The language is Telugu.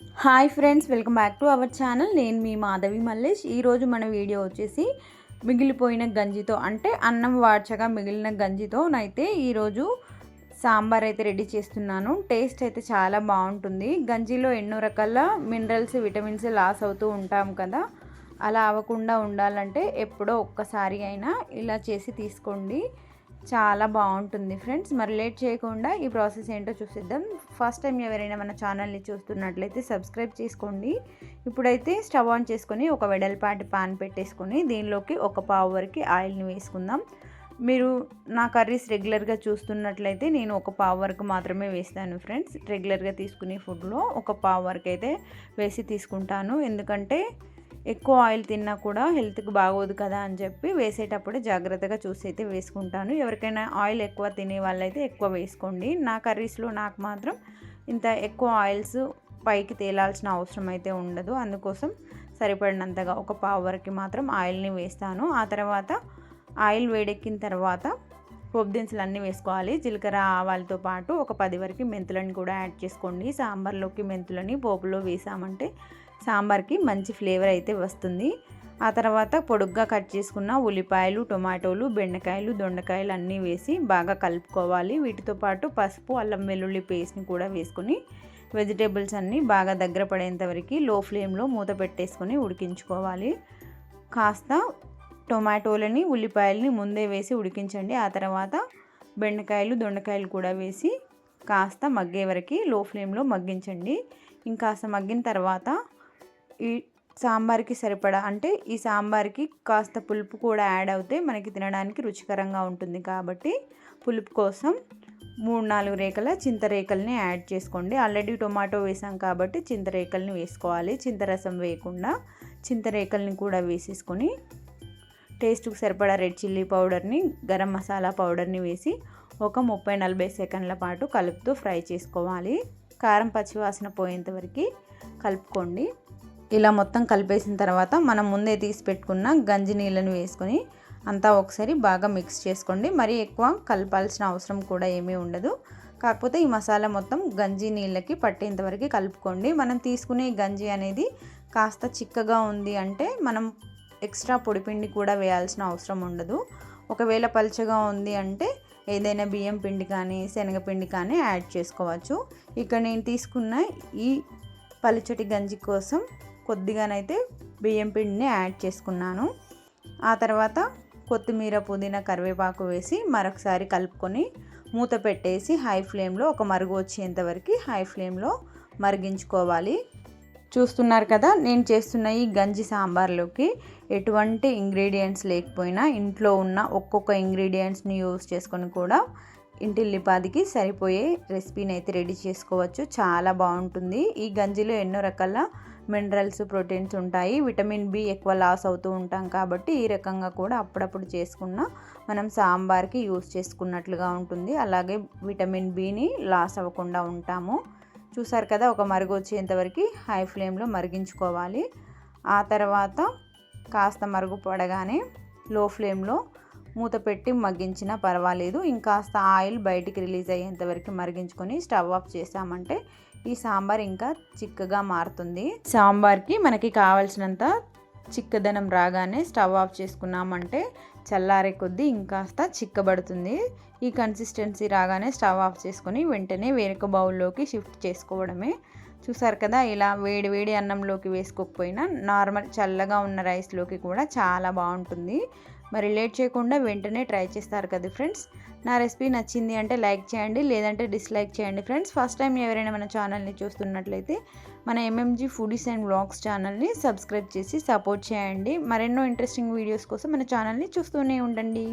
Hi friends, welcome back to our channel. నేను మీ మాధవి మల్లేష్. ఈరోజు మన వీడియో వచ్చేసి మిగిలిపోయిన గంజితో, అంటే అన్నం వాడ్చగా మిగిలిన గంజితో అయితే ఈరోజు సాంబార్ అయితే రెడీ చేస్తున్నాను. టేస్ట్ అయితే చాలా బాగుంటుంది. గంజిలో ఎన్నో రకాల మినరల్స్, విటమిన్స్ లాస్ అవుతూ ఉంటాం కదా, అలా అవ్వకుండా ఉండాలంటే ఎప్పుడో ఒక్కసారి అయినా ఇలా చేసి తీసుకోండి. చాలా బాగుంటుంది ఫ్రెండ్స్. మరి లేట్ చేయకుండా ఈ ప్రాసెస్ ఏంటో చూసిద్దాం. ఫస్ట్ టైం ఎవరైనా మన ఛానల్ని చూస్తున్నట్లయితే సబ్స్క్రైబ్ చేసుకోండి. ఇప్పుడైతే స్టవ్ ఆన్ చేసుకొని ఒక వెడల్పాటి పాన్ పెట్టేసుకొని దీనిలోకి ఒక పావు వరకు ఆయిల్ని వేసుకుందాం. మీరు నా కర్రీస్ రెగ్యులర్గా చూస్తున్నట్లయితే నేను ఒక పావు వరకు మాత్రమే వేస్తాను ఫ్రెండ్స్. రెగ్యులర్గా తీసుకునే ఫుడ్లో ఒక పావు వరకు అయితే వేసి తీసుకుంటాను. ఎందుకంటే ఎక్కువ ఆయిల్ తిన్నా కూడా హెల్త్కి బాగోదు కదా అని చెప్పి వేసేటప్పుడు జాగ్రత్తగా చూసి అయితే వేసుకుంటాను. ఎవరికైనా ఆయిల్ ఎక్కువ తినే వాళ్ళైతే ఎక్కువ వేసుకోండి. నా కర్రీస్లో నాకు మాత్రం ఇంత ఎక్కువ ఆయిల్స్ పైకి తేలాల్సిన అవసరం అయితే ఉండదు. అందుకోసం సరిపడినంతగా ఒక పావు వరకు మాత్రం ఆయిల్ని వేస్తాను. ఆ తర్వాత ఆయిల్ వేడెక్కిన తర్వాత పోపు దినుసులు అన్నీ వేసుకోవాలి. జీలకర్ర, ఆవాలతో పాటు ఒక 10 వరకు మెంతులని కూడా యాడ్ చేసుకోండి. సాంబార్లోకి మెంతులని పోపులో వేసామంటే సాంబార్కి మంచి ఫ్లేవర్ అయితే వస్తుంది. ఆ తర్వాత పొడుగ్గా కట్ చేసుకున్న ఉల్లిపాయలు, టొమాటోలు, బెండకాయలు, దొండకాయలు అన్నీ వేసి బాగా కలుపుకోవాలి. వీటితో పాటు పసుపు, అల్లం వెల్లుల్లి పేస్ట్ని కూడా వేసుకొని వెజిటేబుల్స్ అన్నీ బాగా దగ్గర పడేంత వరకు లో ఫ్లేమ్లో మూత పెట్టేసుకొని ఉడికించుకోవాలి. కాస్త టొమాటోలని, ఉల్లిపాయలని ముందే వేసి ఉడికించండి. ఆ తర్వాత బెండకాయలు, దొండకాయలు కూడా వేసి కాస్త మగ్గే వరకు లో ఫ్లేమ్లో మగ్గించండి. ఇంకాస్త మగ్గిన తర్వాత ఈ సాంబార్కి సరిపడా, అంటే ఈ సాంబార్కి కాస్త పులుపు కూడా యాడ్ అవుతే మనకి తినడానికి రుచికరంగా ఉంటుంది. కాబట్టి పులుపు కోసం 3-4 రేకల చింతరేకల్ని యాడ్ చేసుకోండి. ఆల్రెడీ టొమాటో వేసాం కాబట్టి చింతరేకల్ని వేసుకోవాలి. చింతరసం వేయకుండా చింతరేకల్ని కూడా వేసేసుకొని టేస్ట్కి సరిపడా రెడ్ చిల్లీ పౌడర్ని, గరం మసాలా పౌడర్ని వేసి ఒక 30-40 సెకండ్ల పాటు కలుపుతూ ఫ్రై చేసుకోవాలి. కారం పచ్చివాసన పోయేంత వరకు కలుపుకోండి. ఇలా మొత్తం కలిపేసిన తర్వాత మనం ముందే తీసి పెట్టుకున్న గంజి నీళ్ళని వేసుకొని అంతా ఒకసారి బాగా మిక్స్ చేసుకోండి. మరీ ఎక్కువ కలపాల్సిన అవసరం కూడా ఏమీ ఉండదు. కాకపోతే ఈ మసాలా మొత్తం గంజి నీళ్ళకి పట్టేంత వరకు కలుపుకోండి. మనం తీసుకునే గంజి అనేది కాస్త చిక్కగా ఉంది అంటే మనం ఎక్స్ట్రా పొడిపిండి కూడా వేయాల్సిన అవసరం ఉండదు. ఒకవేళ పలుచగా ఉంది అంటే ఏదైనా బియ్యం పిండి కానీ శనగపిండి కానీ యాడ్ చేసుకోవచ్చు. ఇక్కడ నేను తీసుకున్న ఈ పలుచటి గంజి కోసం కొద్దిగానైతే బియ్యం పిండిని యాడ్ చేసుకున్నాను. ఆ తర్వాత కొత్తిమీర, పుదీనా, కరివేపాకు వేసి మరొకసారి కలుపుకొని మూత పెట్టేసి హై ఫ్లేమ్లో ఒక మరుగు వచ్చేంత వరకు హై ఫ్లేమ్లో మరిగించుకోవాలి. చూస్తున్నారు కదా, నేను చేస్తున్న ఈ గంజి సాంబార్లోకి ఎటువంటి ఇంగ్రీడియంట్స్ లేకపోయినా ఇంట్లో ఉన్న ఒక్కొక్క ఇంగ్రీడియంట్స్ని యూస్ చేసుకొని కూడా ఇంటిల్లిపాదికి సరిపోయే రెసిపీని అయితే రెడీ చేసుకోవచ్చు. చాలా బాగుంటుంది. ఈ గంజిలో ఎన్నో రకాల మినరల్స్, ప్రోటీన్స్ ఉంటాయి. విటమిన్ బి ఎక్కువ లాస్ అవుతూ ఉంటాం కాబట్టి ఈ రకంగా కూడా అప్పుడప్పుడు చేసుకున్న మనం సాంబార్కి యూస్ చేసుకున్నట్లుగా ఉంటుంది. అలాగే విటమిన్ బిని లాస్ అవ్వకుండా ఉంటాము. చూసారు కదా, ఒక మరుగు వచ్చేంతవరకు హై ఫ్లేమ్లో మరిగించుకోవాలి. ఆ తర్వాత కాస్త మరుగు పడగానే లో ఫ్లేమ్లో మూత పెట్టి మగ్గించినా పర్వాలేదు. ఇంకాస్త ఆయిల్ బయటికి రిలీజ్ అయ్యేంత వరకు మరిగించుకొని స్టవ్ ఆఫ్ చేసామంటే ఈ సాంబార్ ఇంకా చిక్కగా మారుతుంది. సాంబార్కి మనకి కావాల్సినంత చిక్కదనం రాగానే స్టవ్ ఆఫ్ చేసుకున్నామంటే చల్లారే కొద్దీ ఇంకాస్త చిక్కబడుతుంది. ఈ కన్సిస్టెన్సీ రాగానే స్టవ్ ఆఫ్ చేసుకొని వెంటనే వేరొక బౌల్లోకి షిఫ్ట్ చేసుకోవడమే. చూసారు కదా, ఇలా వేడి వేడి అన్నంలోకి వేసుకోకపోయినా నార్మల్ చల్లగా ఉన్న రైస్లోకి కూడా చాలా బాగుంటుంది. మరి లేట్ చేయకుండా వెంటనే ట్రై చేస్తారు కదా ఫ్రెండ్స్. నా రెసిపీ నచ్చింది అంటే లైక్ చేయండి, లేదంటే డిస్లైక్ చేయండి ఫ్రెండ్స్. ఫస్ట్ టైం ఎవరైనా మన ఛానల్ని చూస్తున్నట్లయితే మన ఎంఎంజీ ఫుడీస్ అండ్ వ్లాగ్స్ ఛానల్ని సబ్స్క్రైబ్ చేసి సపోర్ట్ చేయండి. మరెన్నో ఇంట్రెస్టింగ్ వీడియోస్ కోసం మన ఛానల్ని చూస్తూనే ఉండండి.